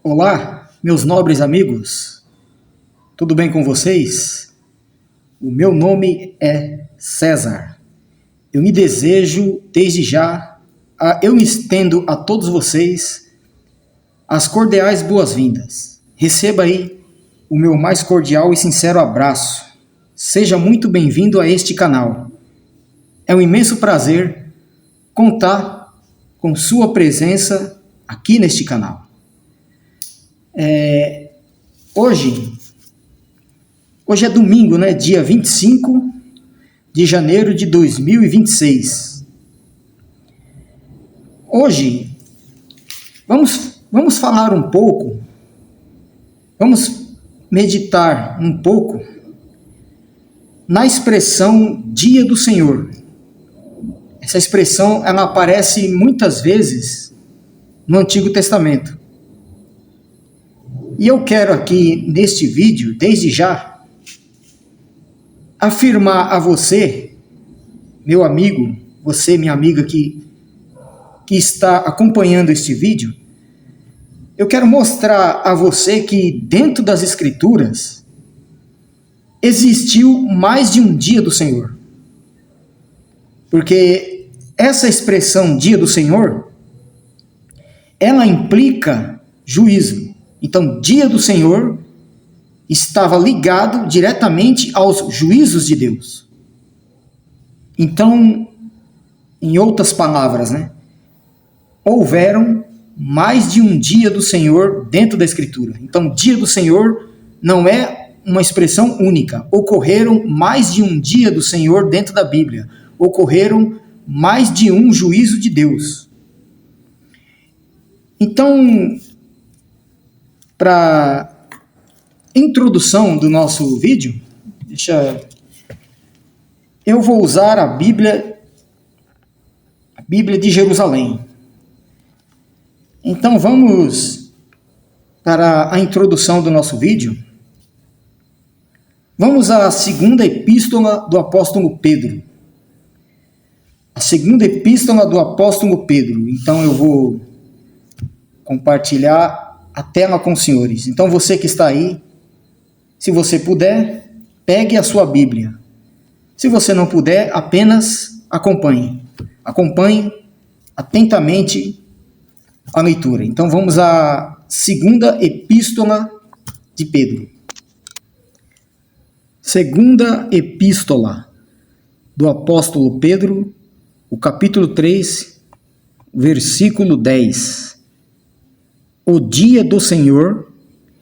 Olá, meus nobres amigos, tudo bem com vocês? O meu nome é César. Eu me desejo, desde já, eu me estendo a todos vocês as cordiais boas-vindas. Receba aí o meu mais cordial e sincero abraço. Seja muito bem-vindo a este canal. É um imenso prazer contar com sua presença aqui neste canal. Hoje é domingo, né? Dia 25 de janeiro de 2026. Hoje, vamos falar um pouco, vamos meditar um pouco na expressão Dia do Senhor. Essa expressão, ela aparece muitas vezes no Antigo Testamento. E eu quero aqui, neste vídeo, desde já, afirmar a você, meu amigo, você, minha amiga que está acompanhando este vídeo, eu quero mostrar a você que dentro das Escrituras existiu mais de um dia do Senhor. Porque essa expressão Dia do Senhor, ela implica juízo. Então, Dia do Senhor estava ligado diretamente aos juízos de Deus. Então, em outras palavras, houveram mais de um dia do Senhor dentro da Escritura. Então, Dia do Senhor não é uma expressão única. Ocorreram mais de um dia do Senhor dentro da Bíblia. Ocorreram mais de um juízo de Deus. Então, para introdução do nosso vídeo, eu vou usar a Bíblia de Jerusalém. Então vamos para a introdução do nosso vídeo. Vamos à segunda epístola do apóstolo Pedro. A segunda epístola do apóstolo Pedro. Então eu vou compartilhar a tela com os senhores. Então você que está aí, se você puder, pegue a sua Bíblia. Se você não puder, apenas acompanhe. Acompanhe atentamente a leitura. Então vamos à segunda epístola de Pedro. Segunda epístola do apóstolo Pedro, o capítulo 3, versículo 10. O dia do Senhor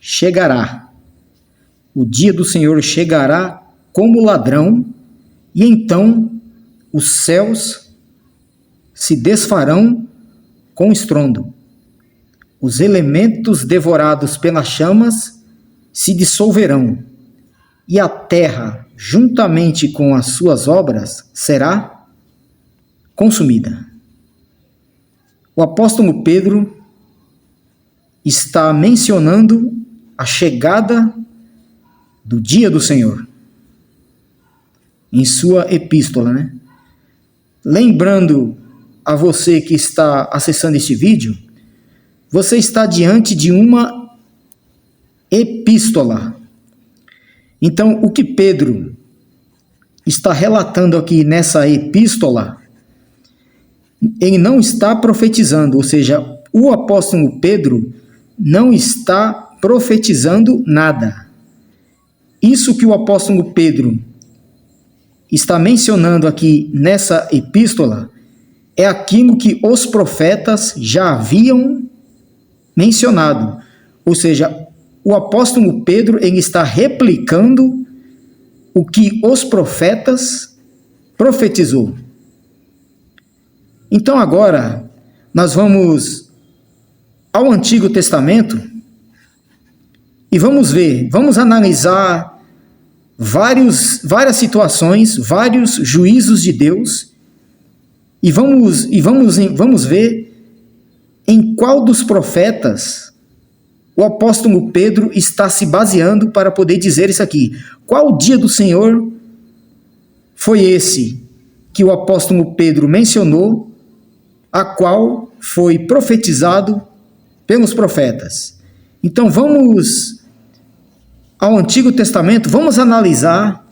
chegará. O dia do Senhor chegará como ladrão, e então os céus se desfarão com estrondo. Os elementos devorados pelas chamas se dissolverão, e a terra, juntamente com as suas obras, será consumida. O apóstolo Pedro está mencionando a chegada do dia do Senhor em sua epístola, Lembrando a você que está acessando este vídeo, você está diante de uma epístola. Então, o que Pedro está relatando aqui nessa epístola, ele não está profetizando, ou seja, o apóstolo Pedro não está profetizando nada. Isso que o apóstolo Pedro está mencionando aqui nessa epístola é aquilo que os profetas já haviam mencionado. Ou seja, o apóstolo Pedro ele está replicando o que os profetas profetizou. Então agora nós vamos ao Antigo Testamento e vamos analisar várias situações, vários juízos de Deus e vamos ver em qual dos profetas o apóstolo Pedro está se baseando para poder dizer isso aqui. Qual dia do Senhor foi esse que o apóstolo Pedro mencionou, a qual foi profetizado pelos profetas? Então vamos ao Antigo Testamento, vamos analisar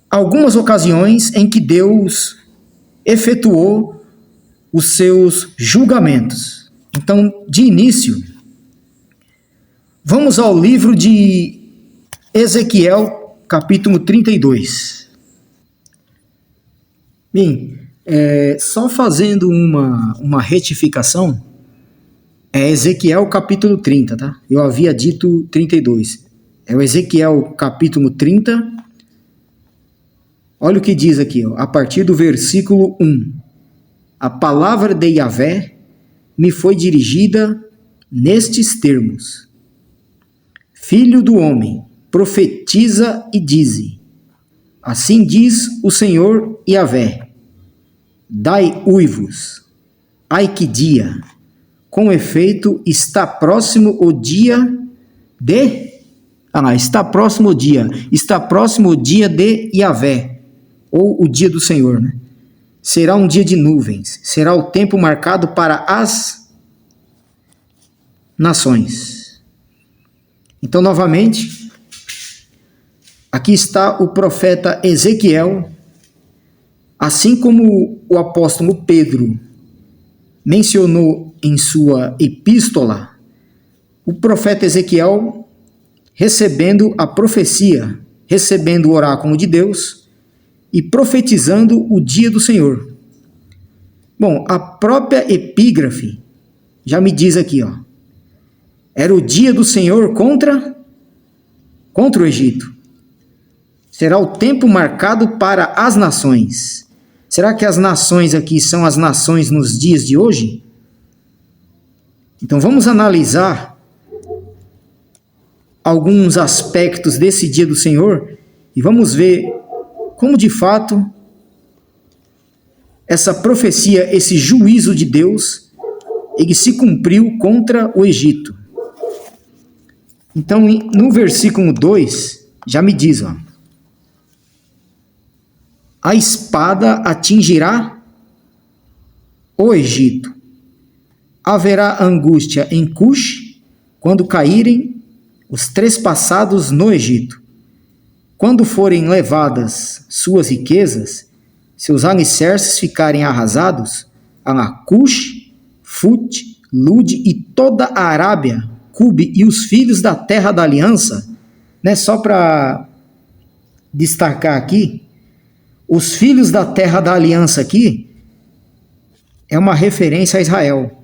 algumas ocasiões em que Deus efetuou os seus julgamentos. Então, de início, vamos ao livro de Ezequiel, capítulo 32. Bem, só fazendo uma retificação, é Ezequiel capítulo 30, tá? Eu havia dito 32. É o Ezequiel capítulo 30. Olha o que diz aqui, ó, a partir do versículo 1. A palavra de Yahvé me foi dirigida nestes termos. Filho do homem, profetiza e dize: assim diz o Senhor Yahvé: dai uivos, ai que dia! Com efeito, está próximo o dia de... está próximo o dia de Yahvé, ou o dia do Senhor, né? Será um dia de nuvens, será o tempo marcado para as nações. Então, novamente, aqui está o profeta Ezequiel, assim como o apóstolo Pedro mencionou em sua epístola, o profeta Ezequiel recebendo a profecia, recebendo o oráculo de Deus e profetizando o dia do Senhor. Bom, a própria epígrafe já me diz aqui, ó, era o dia do Senhor contra o Egito. Será o tempo marcado para as nações. Será que as nações aqui são as nações nos dias de hoje? Então vamos analisar alguns aspectos desse dia do Senhor e vamos ver como de fato essa profecia, esse juízo de Deus, ele se cumpriu contra o Egito. Então no versículo 2 já me diz, ó, a espada atingirá o Egito. Haverá angústia em Cush, quando caírem os trespassados no Egito. Quando forem levadas suas riquezas, seus alicerces ficarem arrasados, a Cush, Fut, Lud e toda a Arábia, Cube e os filhos da terra da aliança, né? Só para destacar aqui, os filhos da terra da aliança aqui é uma referência a Israel.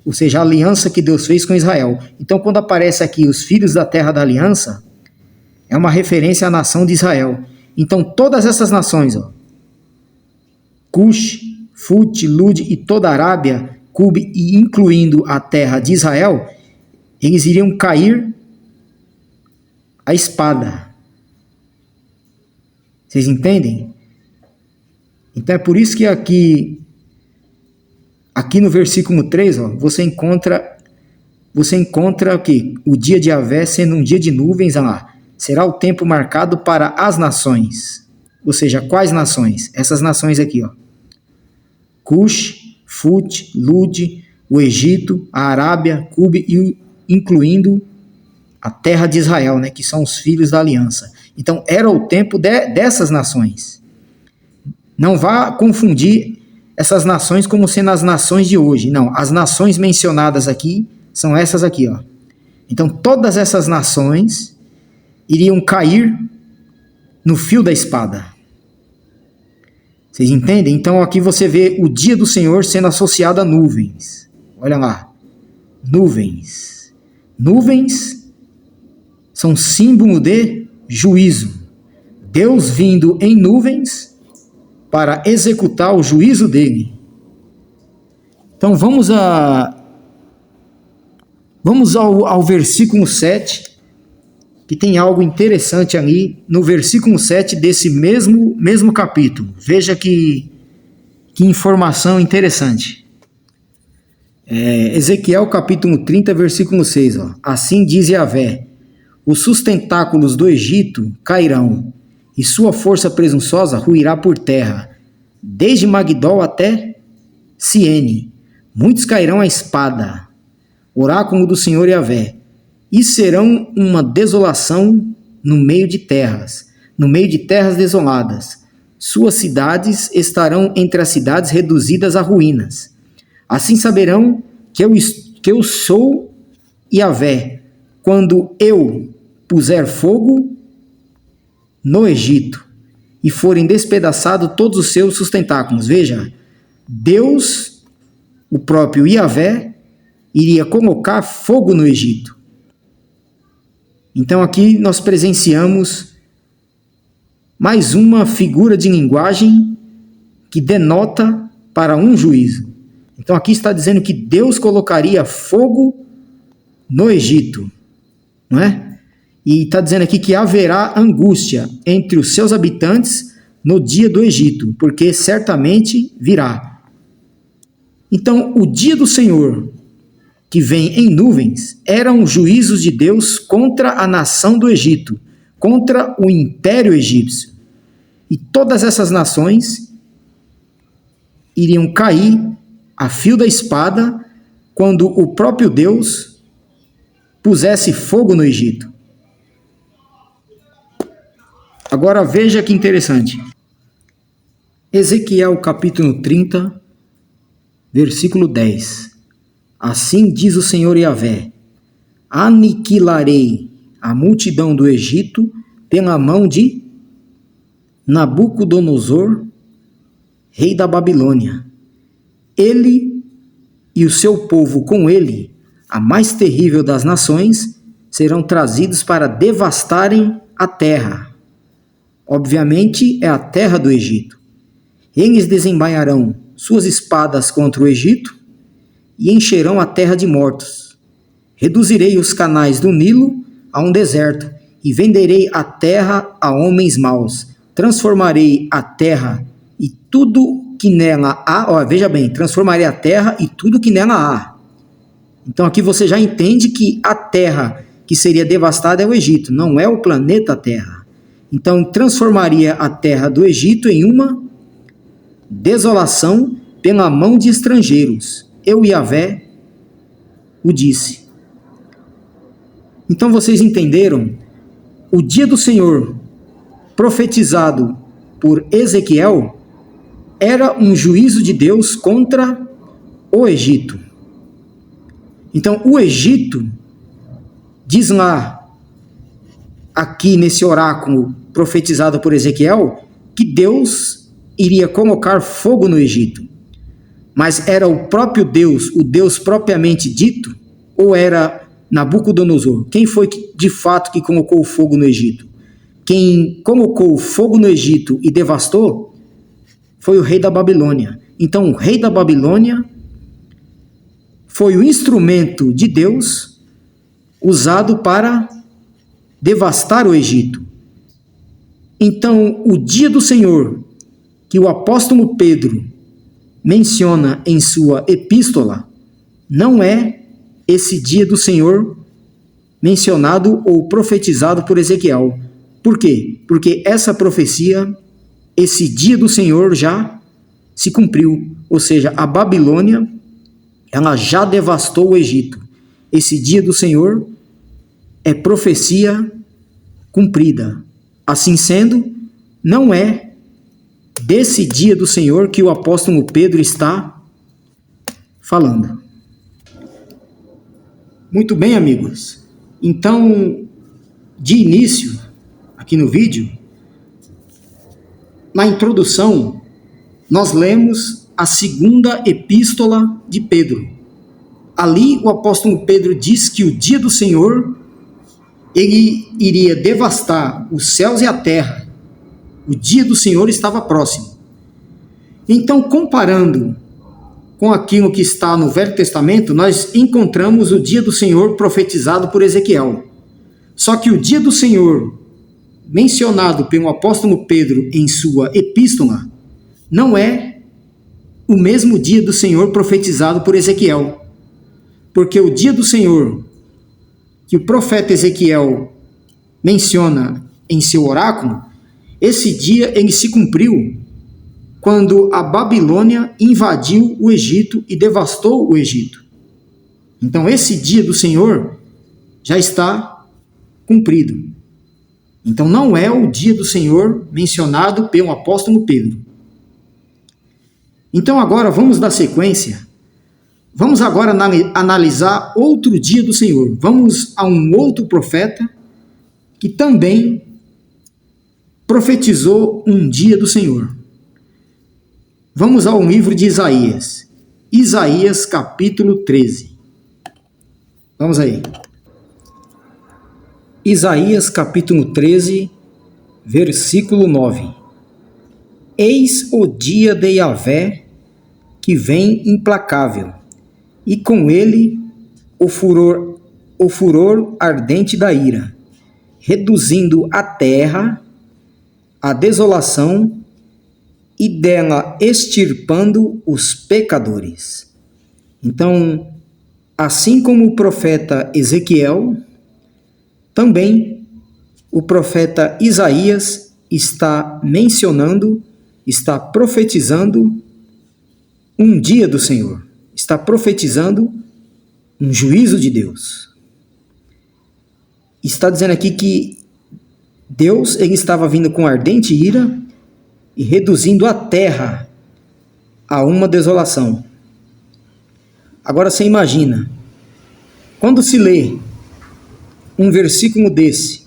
Ou seja, a aliança que Deus fez com Israel. Então, quando aparece aqui os filhos da terra da aliança, é uma referência à nação de Israel. Então, todas essas nações, ó, Cush, Fut, Lud e toda a Arábia, Cube e incluindo a terra de Israel, eles iriam cair à espada. Vocês entendem? Então, é por isso que aqui no versículo 3, ó, você encontra o quê? O dia de Yahvé sendo um dia de nuvens, lá. Será o tempo marcado para as nações. Ou seja, quais nações? Essas nações aqui, ó. Cush, Fut, Lud, o Egito, a Arábia, Cube e incluindo a terra de Israel, né, que são os filhos da aliança. Então, era o tempo dessas nações. Não vá confundir essas nações como sendo as nações de hoje. Não, as nações mencionadas aqui são essas aqui, ó. Então, todas essas nações iriam cair no fio da espada. Vocês entendem? Então, aqui você vê o dia do Senhor sendo associado a nuvens. Olha lá. Nuvens. Nuvens são símbolo de juízo. Deus vindo em nuvens para executar o juízo dele. Então vamos ao versículo 7, que tem algo interessante ali no versículo 7 desse mesmo capítulo. Veja que informação interessante. Ezequiel capítulo 30, versículo 6. Ó. Assim diz Yahvé: os sustentáculos do Egito cairão, e sua força presunçosa ruirá por terra, desde Magdol até Siene. Muitos cairão à espada, oráculo do Senhor Yahvé, e serão uma desolação no meio de terras desoladas. Suas cidades estarão entre as cidades reduzidas a ruínas. Assim saberão que eu sou Yahvé, quando eu puser fogo no Egito e forem despedaçados todos os seus sustentáculos. Veja, Deus, o próprio Yahvé, iria colocar fogo no Egito. Então aqui nós presenciamos mais uma figura de linguagem que denota para um juízo. Então aqui está dizendo que Deus colocaria fogo no Egito, não é? E está dizendo aqui que haverá angústia entre os seus habitantes no dia do Egito, porque certamente virá. Então o dia do Senhor, que vem em nuvens, eram juízos de Deus contra a nação do Egito, contra o império egípcio. E todas essas nações iriam cair a fio da espada quando o próprio Deus pusesse fogo no Egito. Agora veja que interessante. Ezequiel capítulo 30, versículo 10. Assim diz o Senhor Yahvé: aniquilarei a multidão do Egito pela mão de Nabucodonosor, rei da Babilônia. Ele e o seu povo com ele, a mais terrível das nações, serão trazidos para devastarem a terra. Obviamente é a terra do Egito. Eles desembainharão suas espadas contra o Egito e encherão a terra de mortos. Reduzirei os canais do Nilo a um deserto e venderei a terra a homens maus. Transformarei a terra e tudo que nela há. Veja bem, transformarei a terra e tudo que nela há. Então aqui você já entende que a terra que seria devastada é o Egito, não é o planeta Terra. Então transformaria a terra do Egito em uma desolação pela mão de estrangeiros. Eu, Yahvé, o disse. Então vocês entenderam? O dia do Senhor, profetizado por Ezequiel, era um juízo de Deus contra o Egito. Então o Egito, diz lá, aqui nesse oráculo profetizado por Ezequiel, que Deus iria colocar fogo no Egito. Mas era o próprio Deus, o Deus propriamente dito, ou era Nabucodonosor? Quem foi de fato que colocou o fogo no Egito? Quem colocou o fogo no Egito e devastou foi o rei da Babilônia. Então o rei da Babilônia foi o instrumento de Deus usado para devastar o Egito. Então o dia do Senhor, que o apóstolo Pedro menciona em sua epístola, não é esse dia do Senhor mencionado ou profetizado por Ezequiel. Por quê? Porque essa profecia, esse dia do Senhor já se cumpriu, ou seja, a Babilônia, ela já devastou o Egito. Esse dia do Senhor é profecia cumprida. Assim sendo, não é desse dia do Senhor que o apóstolo Pedro está falando. Muito bem, amigos. Então, de início, aqui no vídeo, na introdução, nós lemos a segunda epístola de Pedro. Ali o apóstolo Pedro diz que o dia do Senhor, ele iria devastar os céus e a terra. O dia do Senhor estava próximo. Então, comparando com aquilo que está no Velho Testamento, nós encontramos o dia do Senhor profetizado por Ezequiel. Só que o dia do Senhor, mencionado pelo apóstolo Pedro em sua epístola, não é o mesmo dia do Senhor profetizado por Ezequiel. Porque o dia do Senhor que o profeta Ezequiel menciona em seu oráculo, esse dia ele se cumpriu quando a Babilônia invadiu o Egito e devastou o Egito. Então esse dia do Senhor já está cumprido. Então não é o dia do Senhor mencionado pelo apóstolo Pedro. Então agora vamos dar sequência. Vamos agora analisar outro dia do Senhor. Vamos a um outro profeta que também profetizou um dia do Senhor. Vamos ao livro de Isaías. Isaías capítulo 13. Vamos aí. Isaías capítulo 13, versículo 9. Eis o dia de Yahvé, que vem implacável, e com ele o furor ardente da ira, reduzindo a terra à desolação e dela extirpando os pecadores. Então, assim como o profeta Ezequiel, também o profeta Isaías está mencionando, está profetizando um dia do Senhor, está profetizando um juízo de Deus. Está dizendo aqui que Deus ele estava vindo com ardente ira e reduzindo a terra a uma desolação. Agora você imagina, quando se lê um versículo desse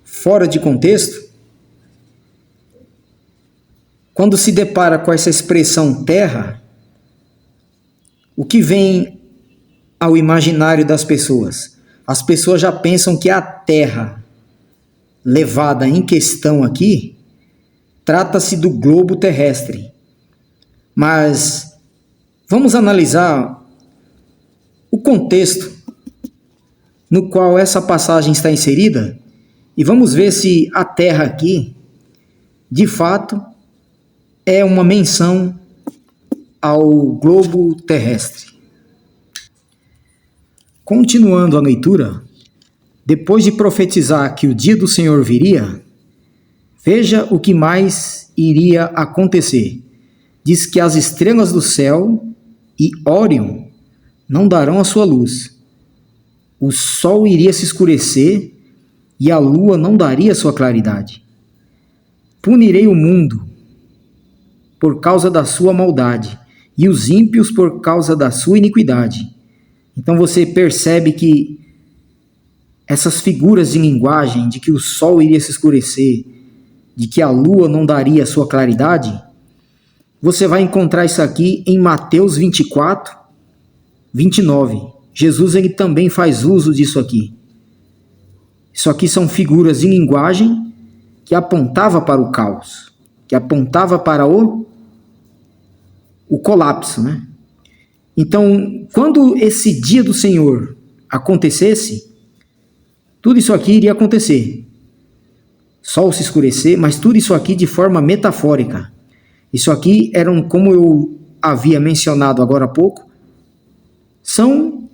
fora de contexto, quando se depara com essa expressão terra, o que vem ao imaginário das pessoas? As pessoas já pensam que a terra levada em questão aqui trata-se do globo terrestre. Mas vamos analisar o contexto no qual essa passagem está inserida e vamos ver se a terra aqui, de fato, é uma menção ao globo terrestre. Continuando a leitura, depois de profetizar que o dia do Senhor viria, veja o que mais iria acontecer. Diz que as estrelas do céu e Órion não darão a sua luz. O sol iria se escurecer e a lua não daria sua claridade. Punirei o mundo por causa da sua maldade e os ímpios por causa da sua iniquidade. Então você percebe que essas figuras de linguagem de que o sol iria se escurecer, de que a lua não daria sua claridade, você vai encontrar isso aqui em Mateus 24, 29. Jesus ele também faz uso disso aqui. Isso aqui são figuras de linguagem que apontava para o caos, que apontava para o colapso, né? Então, quando esse dia do Senhor acontecesse, tudo isso aqui iria acontecer. Sol se escurecer, mas tudo isso aqui de forma metafórica. Isso aqui eram, como eu havia mencionado agora há pouco, são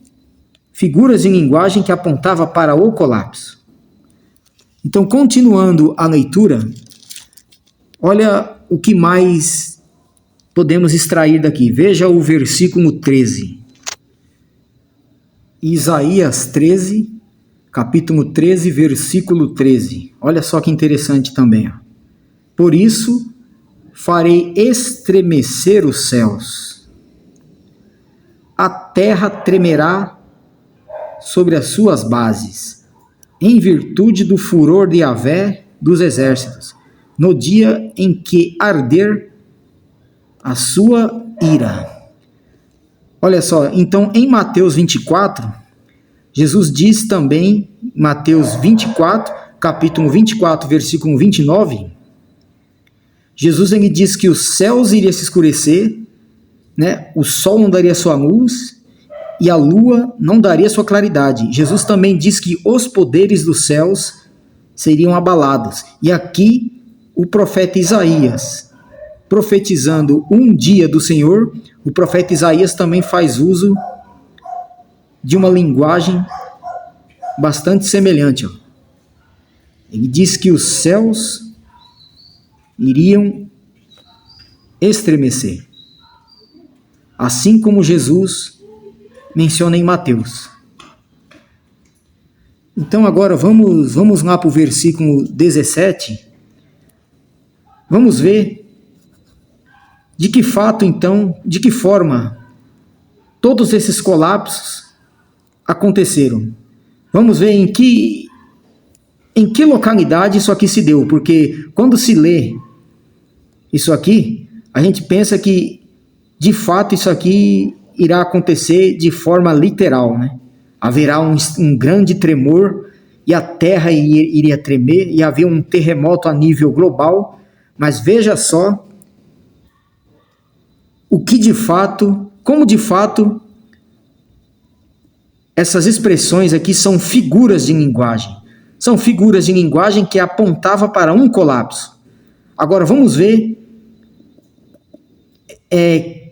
figuras em linguagem que apontava para o colapso. Então, continuando a leitura, olha o que mais podemos extrair daqui. Veja o versículo 13. Isaías 13, capítulo 13, versículo 13. Olha só que interessante também. Por isso, farei estremecer os céus. A terra tremerá sobre as suas bases, em virtude do furor de Yahvé dos exércitos, no dia em que arder a sua ira. Olha só, então em Mateus 24, Jesus diz também, Mateus 24, capítulo 24, versículo 29, Jesus ele diz que os céus iriam se escurecer, né? O sol não daria sua luz, e a lua não daria sua claridade. Jesus também diz que os poderes dos céus seriam abalados. E aqui o profeta Isaías, profetizando um dia do Senhor, o profeta Isaías também faz uso de uma linguagem bastante semelhante. Ele diz que os céus iriam estremecer. Assim como Jesus menciona em Mateus. Então agora vamos lá para o versículo 17. Vamos ver de que fato, então, de que forma todos esses colapsos aconteceram. Vamos ver em que localidade isso aqui se deu, porque quando se lê isso aqui, a gente pensa que, de fato, isso aqui irá acontecer de forma literal, né? Haverá um grande tremor e a terra iria tremer e haver um terremoto a nível global, mas veja só como de fato essas expressões aqui são figuras de linguagem. São figuras de linguagem que apontavam para um colapso. Agora vamos ver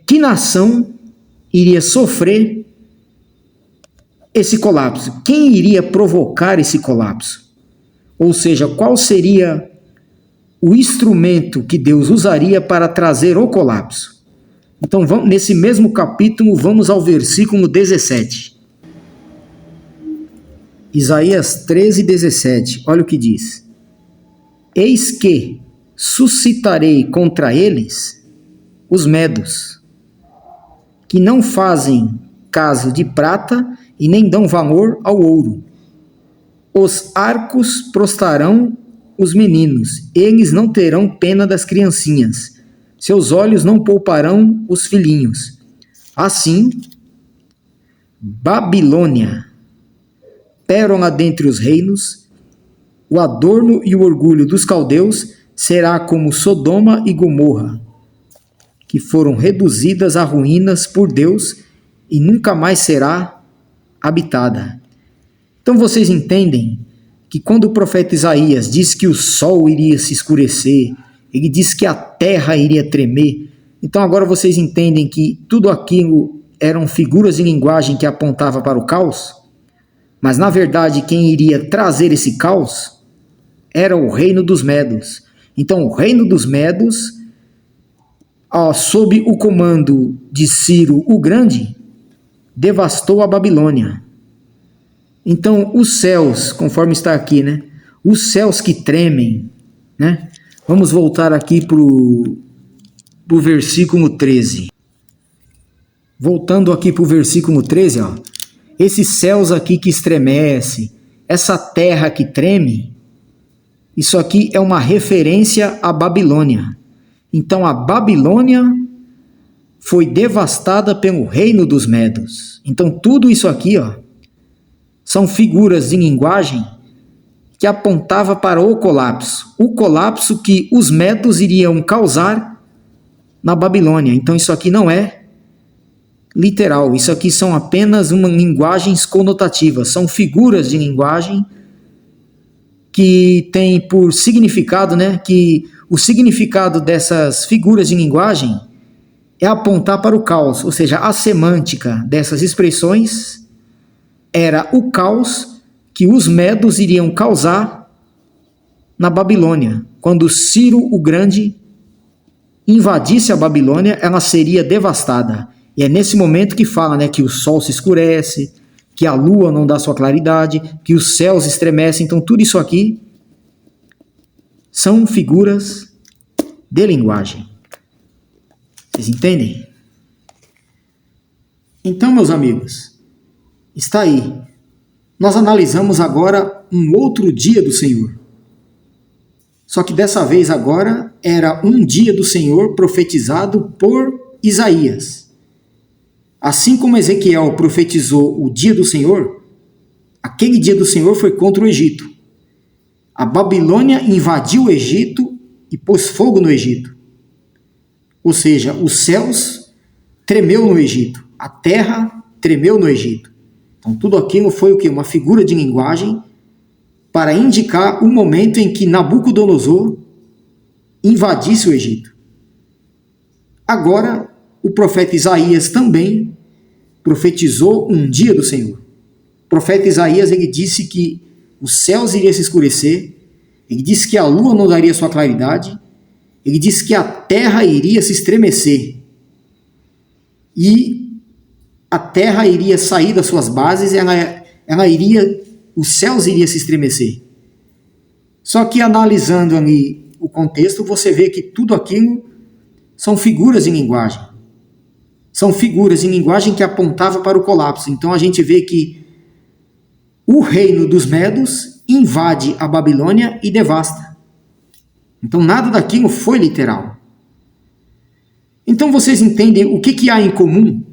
que nação iria sofrer esse colapso. Quem iria provocar esse colapso? Ou seja, qual seria o instrumento que Deus usaria para trazer o colapso? Então, nesse mesmo capítulo, vamos ao versículo 17. Isaías 13:17, olha o que diz. Eis que suscitarei contra eles os medos, que não fazem caso de prata e nem dão valor ao ouro. Os arcos prostrarão os meninos, eles não terão pena das criancinhas, seus olhos não pouparão os filhinhos. Assim, Babilônia, pérola dentre os reinos, o adorno e o orgulho dos caldeus, será como Sodoma e Gomorra, que foram reduzidas a ruínas por Deus e nunca mais será habitada. Então vocês entendem que quando o profeta Isaías diz que o sol iria se escurecer, ele diz que a terra iria tremer, então agora vocês entendem que tudo aquilo eram figuras de linguagem que apontavam para o caos? Mas na verdade quem iria trazer esse caos era o reino dos Medos. Então o reino dos Medos, sob o comando de Ciro o Grande, devastou a Babilônia. Então os céus, conforme está aqui, né? Os céus que tremem, né? Vamos voltar aqui para o versículo 13. Voltando aqui para o versículo 13, ó. Esses céus aqui que estremecem, essa terra que treme, isso aqui é uma referência à Babilônia. Então a Babilônia foi devastada pelo reino dos Medos. Então tudo isso aqui, ó, são figuras de linguagem que apontava para o colapso que os Medos iriam causar na Babilônia. Então isso aqui não é literal, isso aqui são apenas linguagens conotativas, são figuras de linguagem que têm por significado, né, que o significado dessas figuras de linguagem é apontar para o caos, ou seja, a semântica dessas expressões era o caos que os Medos iriam causar na Babilônia. Quando Ciro o Grande invadisse a Babilônia, ela seria devastada. E é nesse momento que fala, né, que o sol se escurece, que a lua não dá sua claridade, que os céus estremecem. Então tudo isso aqui são figuras de linguagem. Vocês entendem? Então, meus amigos, está aí. Nós analisamos agora um outro dia do Senhor. Só que dessa vez agora era um dia do Senhor profetizado por Isaías. Assim como Ezequiel profetizou o dia do Senhor, aquele dia do Senhor foi contra o Egito. A Babilônia invadiu o Egito e pôs fogo no Egito. Ou seja, os céus tremeu no Egito, a terra tremeu no Egito. Então tudo aquilo foi o quê? Uma figura de linguagem para indicar o momento em que Nabucodonosor invadisse o Egito. Agora, o profeta Isaías também profetizou um dia do Senhor. O profeta Isaías, ele disse que os céus iriam se escurecer, ele disse que a lua não daria sua claridade, ele disse que a terra iria se estremecer. E a terra iria sair das suas bases, os céus iriam se estremecer. Só que analisando ali o contexto, você vê que tudo aquilo são figuras em linguagem. São figuras em linguagem que apontavam para o colapso. Então a gente vê que o reino dos Medos invade a Babilônia e devasta. Então nada daquilo foi literal. Então vocês entendem o que há em comum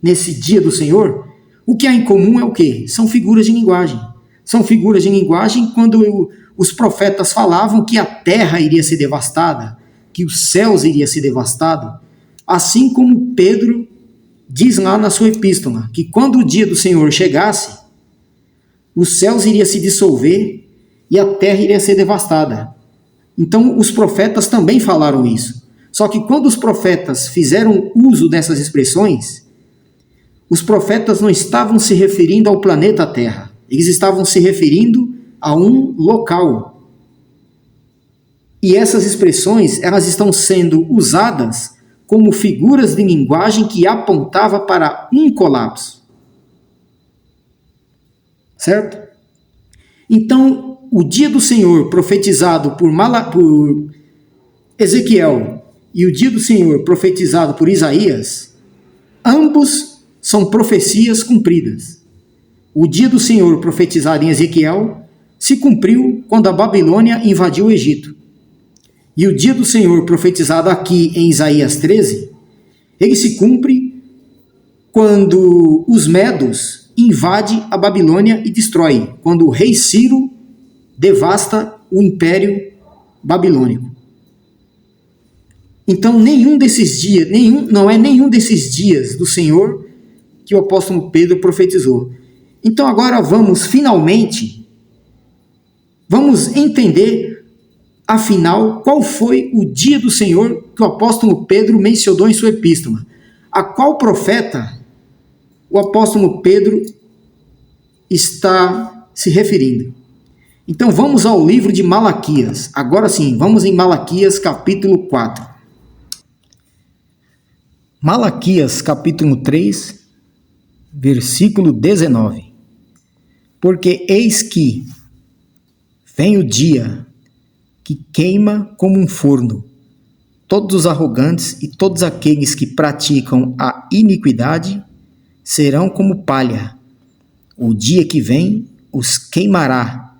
nesse dia do Senhor? O que há em comum é o quê? São figuras de linguagem. São figuras de linguagem quando os profetas falavam que a terra iria ser devastada, que os céus iriam ser devastados. Assim como Pedro diz lá na sua epístola, que quando o dia do Senhor chegasse, os céus iriam se dissolver e a terra iria ser devastada. Então os profetas também falaram isso. Só que quando os profetas fizeram uso dessas expressões, os profetas não estavam se referindo ao planeta Terra. Eles estavam se referindo a um local. E essas expressões, elas estão sendo usadas como figuras de linguagem que apontava para um colapso. Certo? Então, o dia do Senhor profetizado por Ezequiel e o dia do Senhor profetizado por Isaías, ambos são profecias cumpridas. O dia do Senhor profetizado em Ezequiel se cumpriu quando a Babilônia invadiu o Egito. E o dia do Senhor profetizado aqui em Isaías 13, ele se cumpre quando os Medos invadem a Babilônia e destrói, quando o rei Ciro devasta o império babilônico. Então nenhum desses dias do Senhor que o apóstolo Pedro profetizou. Então agora vamos entender, afinal, qual foi o dia do Senhor que o apóstolo Pedro mencionou em sua epístola. A qual profeta o apóstolo Pedro está se referindo? Então vamos ao livro de Malaquias. Agora sim, vamos em Malaquias capítulo 4. Malaquias capítulo 3, versículo 19. Porque eis que vem o dia que queima como um forno todos os arrogantes e todos aqueles que praticam a iniquidade serão como palha. O dia que vem os queimará,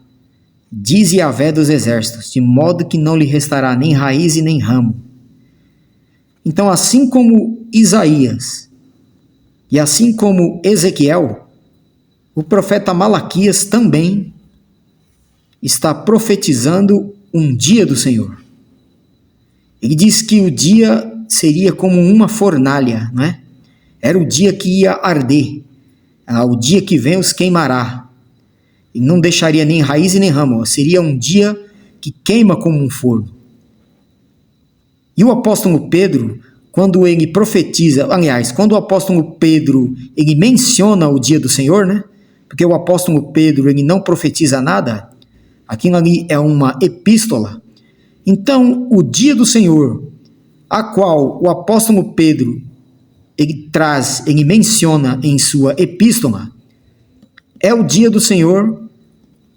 diz Yahvé dos exércitos, de modo que não lhe restará nem raiz e nem ramo. Então, assim como Isaías e assim como Ezequiel, o profeta Malaquias também está profetizando um dia do Senhor. Ele diz que o dia seria como uma fornalha, não é? Era o dia que ia arder. O dia que vem os queimará. E não deixaria nem raiz e nem ramo. Seria um dia que queima como um forno. E o apóstolo Pedro, quando ele profetiza, aliás, quando o apóstolo Pedro, ele menciona o dia do Senhor, né? Porque o apóstolo Pedro, ele não profetiza nada. Aquilo ali é uma epístola. Então, o dia do Senhor, a qual o apóstolo Pedro, ele menciona em sua epístola, é o dia do Senhor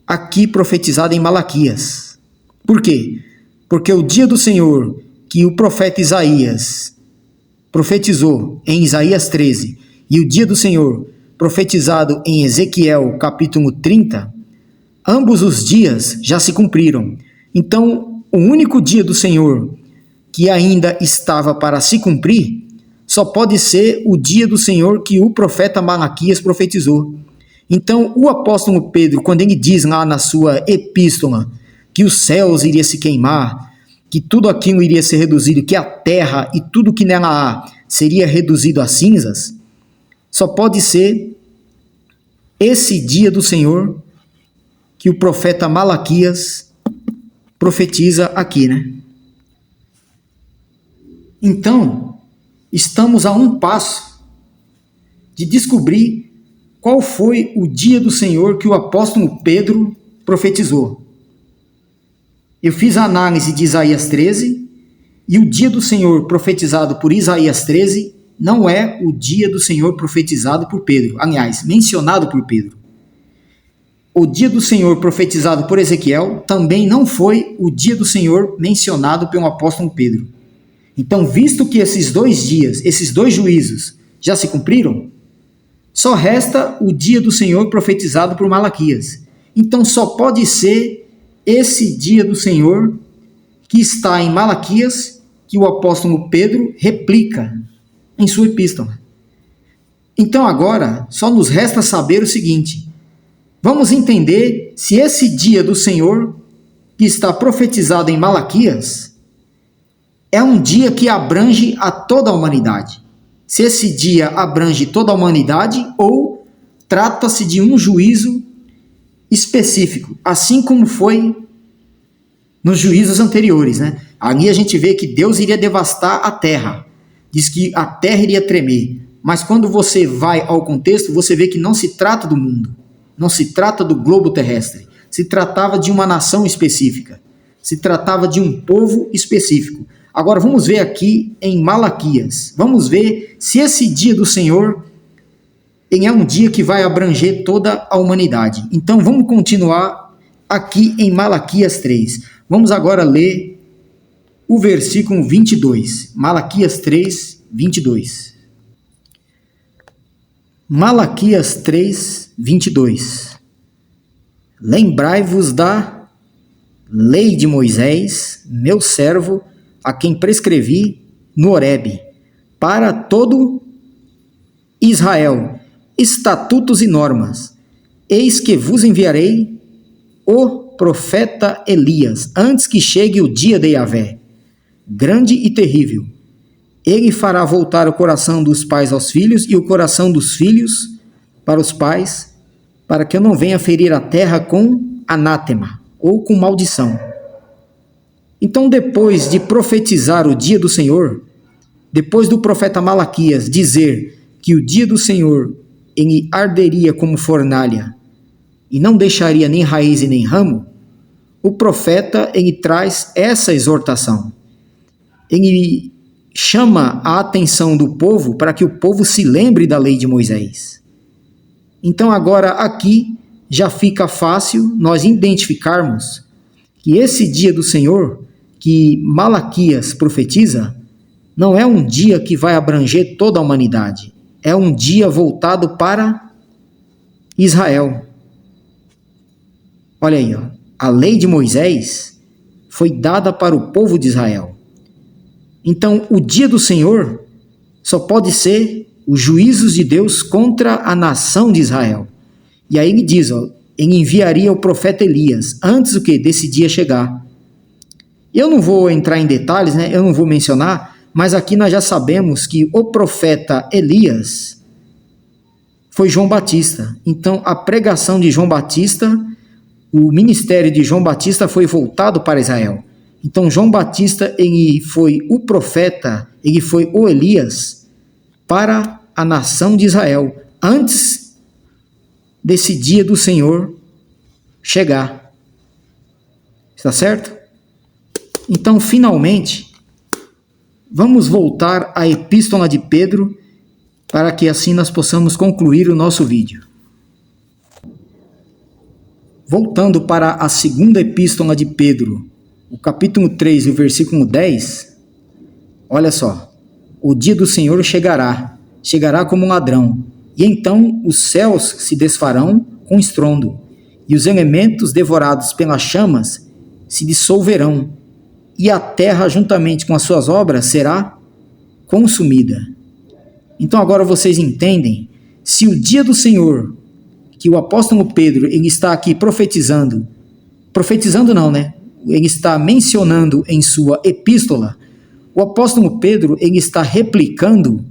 aqui profetizado em Malaquias. Por quê? Porque o dia do Senhor que o profeta Isaías profetizou em Isaías 13 e o dia do Senhor profetizado em Ezequiel capítulo 30, ambos os dias já se cumpriram. Então, o único dia do Senhor que ainda estava para se cumprir só pode ser o dia do Senhor que o profeta Malaquias profetizou. Então, o apóstolo Pedro, quando ele diz lá na sua epístola que os céus iriam se queimar, que tudo aquilo iria ser reduzido, que a terra e tudo que nela há seria reduzido a cinzas, só pode ser esse dia do Senhor que o profeta Malaquias profetiza aqui, né? Então, estamos a um passo de descobrir qual foi o dia do Senhor que o apóstolo Pedro profetizou. Eu fiz a análise de Isaías 13 e o dia do Senhor profetizado por Isaías 13 não é o dia do Senhor profetizado por Pedro, aliás, mencionado por Pedro. O dia do Senhor profetizado por Ezequiel também não foi o dia do Senhor mencionado pelo apóstolo Pedro. Então, visto que esses 2 dias, esses 2 juízos já se cumpriram, só resta o dia do Senhor profetizado por Malaquias. Então, só pode ser esse dia do Senhor que está em Malaquias, que o apóstolo Pedro replica em sua epístola. Então, agora, só nos resta saber o seguinte: vamos entender se esse dia do Senhor, que está profetizado em Malaquias, é um dia que abrange a toda a humanidade. Se esse dia abrange toda a humanidade ou trata-se de um juízo específico, assim como foi nos juízos anteriores, né? Ali a gente vê que Deus iria devastar a terra. Diz que a terra iria tremer. Mas quando você vai ao contexto, você vê que não se trata do mundo. Não se trata do globo terrestre. Se tratava de uma nação específica. Se tratava de um povo específico. Agora vamos ver aqui em Malaquias. Vamos ver se esse dia do Senhor é um dia que vai abranger toda a humanidade. Então vamos continuar aqui em Malaquias 3. Vamos agora ler o versículo 22. Malaquias 3, 22. Malaquias 3, 22. Lembrai-vos da lei de Moisés, meu servo, a quem prescrevi no Horebe, para todo Israel, estatutos e normas. Eis que vos enviarei o profeta Elias, antes que chegue o dia de Yahvé, grande e terrível. Ele fará voltar o coração dos pais aos filhos e o coração dos filhos para os pais, para que eu não venha ferir a terra com anátema ou com maldição. Então, depois de profetizar o dia do Senhor, depois do profeta Malaquias dizer que o dia do Senhor ele arderia como fornalha e não deixaria nem raiz e nem ramo, o profeta ele traz essa exortação. Ele chama a atenção do povo para que o povo se lembre da lei de Moisés. Então agora aqui já fica fácil nós identificarmos que esse dia do Senhor, que Malaquias profetiza, não é um dia que vai abranger toda a humanidade. É um dia voltado para Israel. Olha aí, ó. A lei de Moisés foi dada para o povo de Israel. Então, o dia do Senhor só pode ser os juízos de Deus contra a nação de Israel. E aí ele diz, ó, ele enviaria o profeta Elias, antes do que desse dia chegar. Eu não vou entrar em detalhes, né? Eu não vou mencionar, mas aqui nós já sabemos que o profeta Elias foi João Batista. Então, a pregação de João Batista, o ministério de João Batista foi voltado para Israel. Então, João Batista, ele foi o profeta, ele foi o Elias para a nação de Israel, antes desse dia do Senhor chegar. Está certo? Então, finalmente, vamos voltar à epístola de Pedro, para que assim nós possamos concluir o nosso vídeo. Voltando para a segunda epístola de Pedro, o capítulo 3 e o versículo 10, olha só. O dia do Senhor chegará como um ladrão, e então os céus se desfarão com estrondo, e os elementos devorados pelas chamas se dissolverão, e a terra juntamente com as suas obras será consumida. Então agora vocês entendem, se o dia do Senhor, que o apóstolo Pedro ele está aqui profetizando não, né? Ele está mencionando em sua epístola, o apóstolo Pedro ele está replicando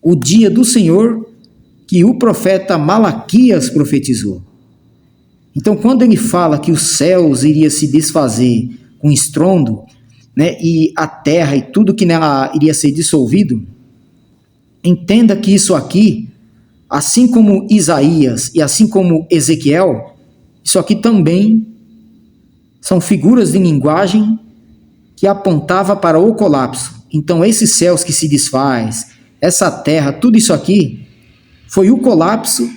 o dia do Senhor que o profeta Malaquias profetizou. Então, quando ele fala que os céus iriam se desfazer com estrondo, né, e a terra e tudo que nela iria ser dissolvido, entenda que isso aqui, assim como Isaías e assim como Ezequiel, isso aqui também são figuras de linguagem que apontava para o colapso. Então, esses céus que se desfaz, essa terra, tudo isso aqui, foi o colapso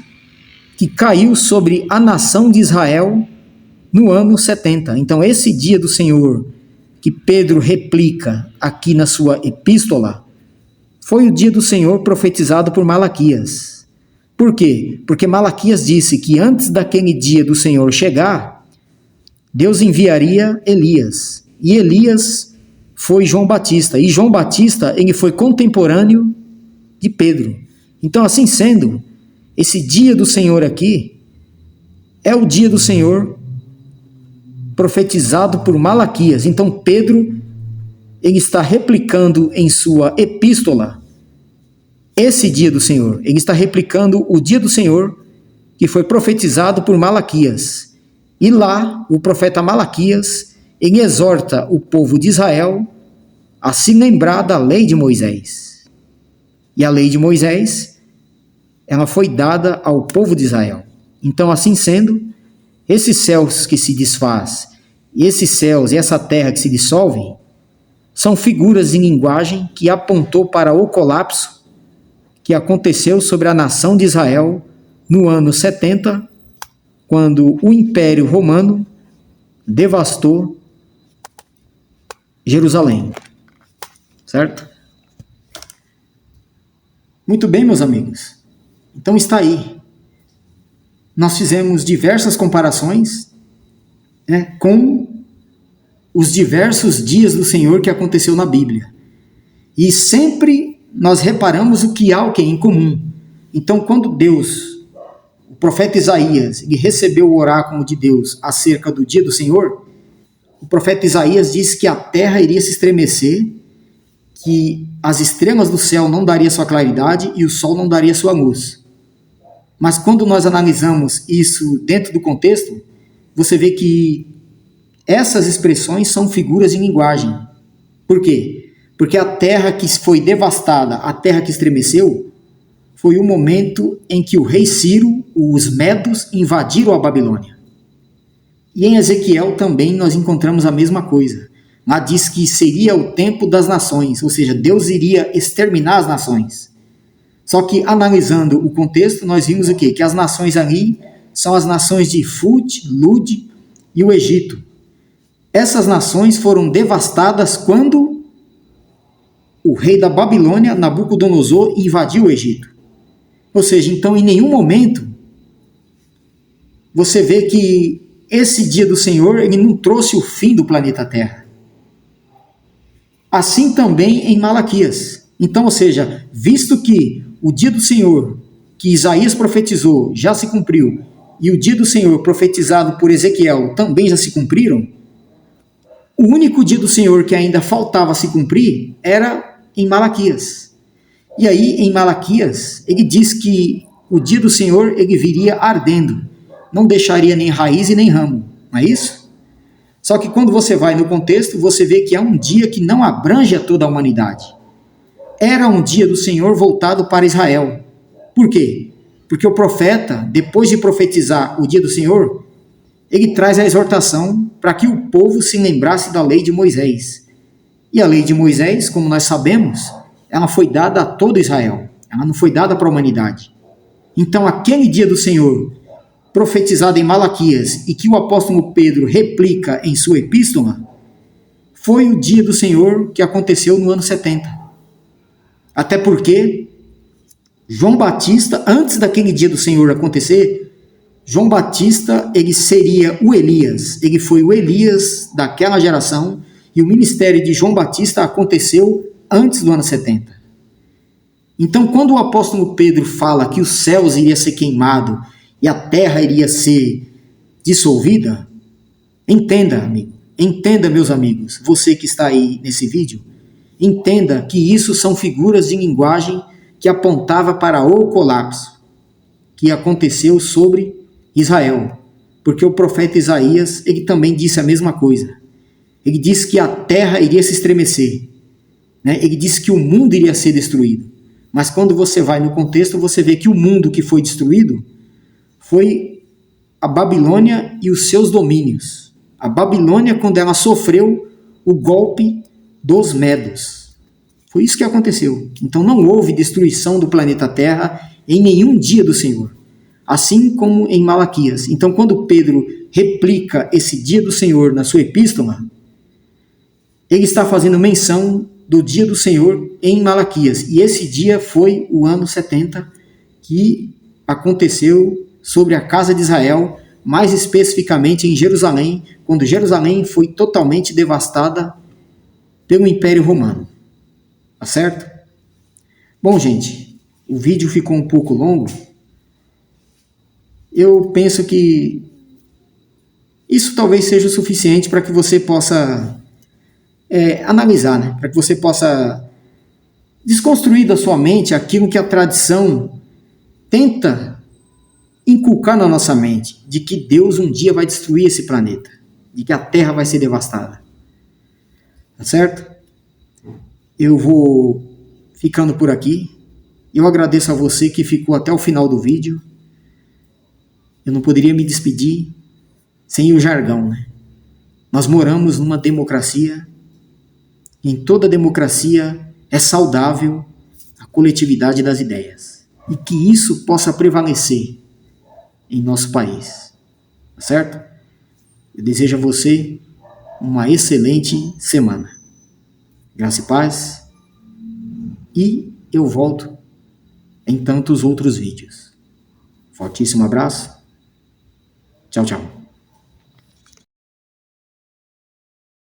que caiu sobre a nação de Israel no ano 70. Então, esse dia do Senhor, que Pedro replica aqui na sua epístola, foi o dia do Senhor profetizado por Malaquias. Por quê? Porque Malaquias disse que antes daquele dia do Senhor chegar, Deus enviaria Elias. E Elias foi João Batista. E João Batista, ele foi contemporâneo de Pedro. Então, assim sendo, esse dia do Senhor aqui é o dia do Senhor profetizado por Malaquias. Então, Pedro, ele está replicando em sua epístola esse dia do Senhor. Ele está replicando o dia do Senhor que foi profetizado por Malaquias. E lá, o profeta Malaquias, ele exorta o povo de Israel a se lembrar da lei de Moisés. E a lei de Moisés, ela foi dada ao povo de Israel. Então, assim sendo, esses céus que se desfaz, e esses céus e essa terra que se dissolvem, são figuras em linguagem que apontou para o colapso que aconteceu sobre a nação de Israel no ano 70, quando o Império Romano devastou Jerusalém. Certo? Muito bem, meus amigos. Então está aí. Nós fizemos diversas comparações, né, com os diversos dias do Senhor que aconteceu na Bíblia. E sempre nós reparamos o que há o que em comum. Então, quando Deus, o profeta Isaías, ele recebeu o oráculo de Deus acerca do dia do Senhor, o profeta Isaías disse que a terra iria se estremecer, que as estrelas do céu não dariam sua claridade e o sol não daria sua luz. Mas quando nós analisamos isso dentro do contexto, você vê que essas expressões são figuras em linguagem. Por quê? Porque a terra que foi devastada, a terra que estremeceu, foi o momento em que o rei Ciro, os medos, invadiram a Babilônia. E em Ezequiel também nós encontramos a mesma coisa. Lá diz que seria o tempo das nações, ou seja, Deus iria exterminar as nações. Só que, analisando o contexto, nós vimos o quê? Que as nações ali são as nações de Fut, Lud e o Egito. Essas nações foram devastadas quando o rei da Babilônia, Nabucodonosor, invadiu o Egito. Ou seja, então, em nenhum momento, você vê que esse dia do Senhor, ele não trouxe o fim do planeta Terra. Assim também em Malaquias. Então, ou seja, visto que o dia do Senhor, que Isaías profetizou, já se cumpriu, e o dia do Senhor profetizado por Ezequiel também já se cumpriram, o único dia do Senhor que ainda faltava se cumprir era em Malaquias. E aí, em Malaquias, ele diz que o dia do Senhor ele viria ardendo, não deixaria nem raiz e nem ramo, não é isso? Só que quando você vai no contexto, você vê que é um dia que não abrange a toda a humanidade. Era um dia do Senhor voltado para Israel. Por quê? Porque o profeta, depois de profetizar o dia do Senhor, ele traz a exortação para que o povo se lembrasse da lei de Moisés. E a lei de Moisés, como nós sabemos, ela foi dada a todo Israel. Ela não foi dada para a humanidade. Então, aquele dia do Senhor, profetizado em Malaquias e que o apóstolo Pedro replica em sua epístola, foi o dia do Senhor que aconteceu no ano 70. Até porque João Batista, antes daquele dia do Senhor acontecer, João Batista, ele seria o Elias. Ele foi o Elias daquela geração e o ministério de João Batista aconteceu antes do ano 70. Então, quando o apóstolo Pedro fala que os céus iriam ser queimados e a terra iria ser dissolvida, entenda, amigo, entenda, meus amigos, você que está aí nesse vídeo, entenda que isso são figuras de linguagem que apontava para o colapso que aconteceu sobre Israel, porque o profeta Isaías, ele também disse a mesma coisa. Ele disse que a terra iria se estremecer, né? Ele disse que o mundo iria ser destruído, mas quando você vai no contexto, você vê que o mundo que foi destruído foi a Babilônia e os seus domínios. A Babilônia, quando ela sofreu o golpe dos medos. Foi isso que aconteceu. Então não houve destruição do planeta Terra em nenhum dia do Senhor. Assim como em Malaquias. Então quando Pedro replica esse dia do Senhor na sua epístola, ele está fazendo menção do dia do Senhor em Malaquias. E esse dia foi o ano 70, que aconteceu sobre a casa de Israel, mais especificamente em Jerusalém, quando Jerusalém foi totalmente devastada pelo Império Romano. Tá certo? Bom, gente, o vídeo ficou um pouco longo. Eu penso que isso talvez seja o suficiente para que você possa analisar, né? Para que você possa desconstruir da sua mente aquilo que a tradição tenta inculcar na nossa mente, de que Deus um dia vai destruir esse planeta, de que a Terra vai ser devastada. Tá certo? Eu vou ficando por aqui. Eu agradeço a você que ficou até o final do vídeo. Eu não poderia me despedir sem o jargão, né? Nós moramos numa democracia. Em toda democracia é saudável a coletividade das ideias. E que isso possa prevalecer em nosso país. Tá certo? Eu desejo a você uma excelente semana. Graça e paz. E eu volto em tantos outros vídeos. Fortíssimo abraço. Tchau, tchau.